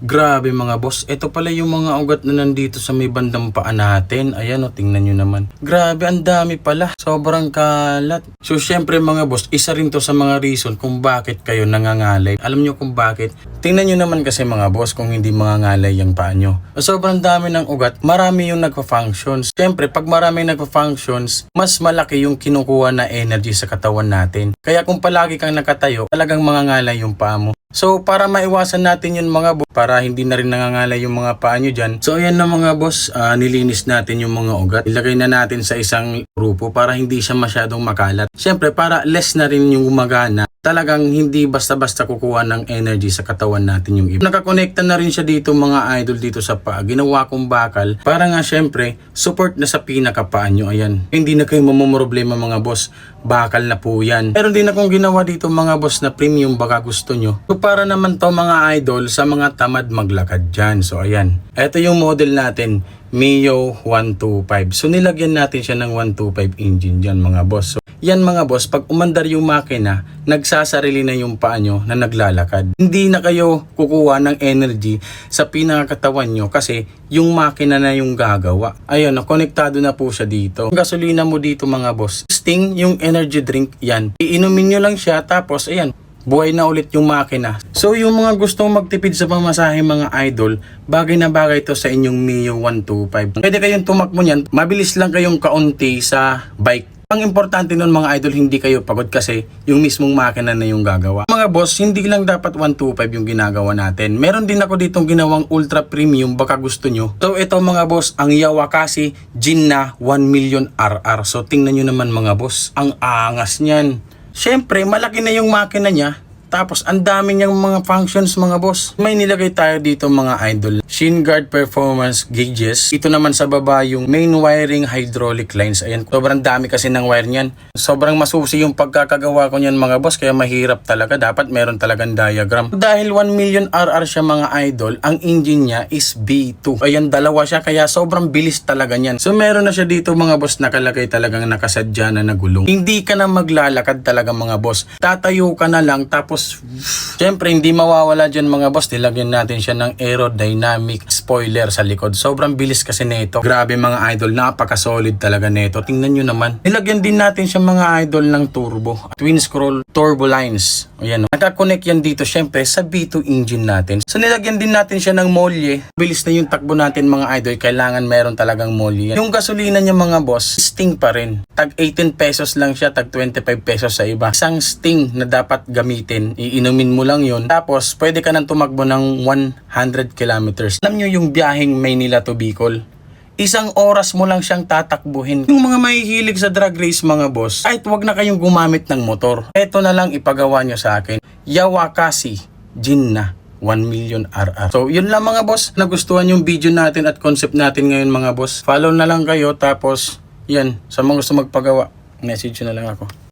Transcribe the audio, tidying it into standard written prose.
Grabe mga boss, ito pala yung mga ugat na nandito sa may bandang paa natin. Ayan o, tingnan nyo naman. Grabe, ang dami pala. Sobrang kalat. So syempre mga boss, isa rin to sa mga reason kung bakit kayo nangangalay. Alam nyo kung bakit? Tingnan nyo naman kasi mga boss kung hindi mangangalay yung paa nyo. Sobrang dami ng ugat, marami yung nagpa-functions. Syempre, pag marami nagpa-functions, mas malaki yung kinukuha na energy sa katawan natin. Kaya kung palagi kang nakatayo, talagang mangangalay yung paa mo. So para maiwasan natin yun mga boss, para hindi na rin nangangalay yung mga paa nyo dyan. So ayan na mga boss, nilinis natin yung mga ugat. Ilagay na natin sa isang grupo para hindi siya masyadong makalat. Siyempre para less na rin yung gumagana. Talagang hindi basta-basta kukuha ng energy sa katawan natin yung iba. Nakakonekta na rin siya dito mga idol dito sa paa. Ginawa kong bakal para nga syempre support na sa pinakapaan nyo. Ayan. Hindi na kayo mamumroblema mga boss. Bakal na po yan. Meron din akong ginawa dito mga boss na premium baka gusto nyo. So para naman to mga idol sa mga tamad maglakad dyan. So ayan. Ito yung model natin. Mio 125. So nilagyan natin siya ng 125 engine dyan mga boss. So yan mga boss, pag umandar yung makina, nagsasarili na yung paa nyo na naglalakad. Hindi na kayo kukuha ng energy sa pinakakatawan nyo kasi yung makina na yung gagawa. Ayun, konektado na po siya dito. Yung gasolina mo dito mga boss, Sting yung energy drink yan. Iinumin nyo lang siya tapos ayan, buhay na ulit yung makina. So yung mga gustong magtipid sa pamasahe mga idol, bagay na bagay to sa inyong Mio 125. Pwede kayong tumakbo niyan, mabilis lang kayong kaunti sa bike. Ang importante nun mga idol, hindi kayo pagod kasi yung mismong makina na yung gagawa. Mga boss, hindi lang dapat 125 yung ginagawa natin. Meron din ako ditong ginawang ultra premium baka gusto nyo. So ito mga boss, ang Yawakasi Jinna 1 million RR. So tingnan nyo naman mga boss, ang angas niyan. Syempre, malaki na yung makina niya. Tapos, ang dami niyang mga functions mga boss. May nilagay tayo dito mga idol. ShinGuard Performance Gauges. Ito naman sa baba yung main wiring hydraulic lines. Ayan, sobrang dami kasi ng wire niyan. Sobrang masusi yung pagkakagawa ko niyan mga boss. Kaya mahirap talaga. Dapat meron talagang diagram. Dahil 1 million RR siya mga idol, ang engine niya is B2. Ayan, dalawa siya. Kaya sobrang bilis talaga niyan. So, meron na siya dito mga boss nakalagay talagang nakasadya na nagulong. Hindi ka na maglalakad talaga mga boss. Tatayo ka na lang tapos syempre hindi mawawala dyan mga boss, nilagyan natin siya ng aerodynamic spoiler sa likod. Sobrang bilis kasi nito. Grabe mga idol, napaka-solid talaga nito. Tingnan nyo naman. Nilagyan din natin siya mga idol ng turbo. Twin scroll turbo lines. Ayan, nakakonect yan dito syempre sa B2 engine natin. So nilagyan din natin siya ng molye. Bilis na yung takbo natin mga idol. Kailangan meron talagang molye. Yung gasolina niya mga boss, Sting pa rin. Tag 18 pesos lang siya, tag 25 pesos sa iba. Isang Sting na dapat gamitin, iinumin mo lang yun. Tapos pwede ka nang tumakbo ng 100 kilometers. Alam nyo yung biyaheng Maynila to Bicol? Isang oras mo lang siyang tatakbuhin. Yung mga mahihilig sa drag race mga boss, kahit wag na kayong gumamit ng motor. Eto na lang ipagawa nyo sa akin. Yawakasi Jinna 1 million RR. So yun lang mga boss. Nagustuhan yung video natin at concept natin ngayon mga boss. Follow na lang kayo tapos yan, sa mga gusto magpagawa, message nyo na lang ako.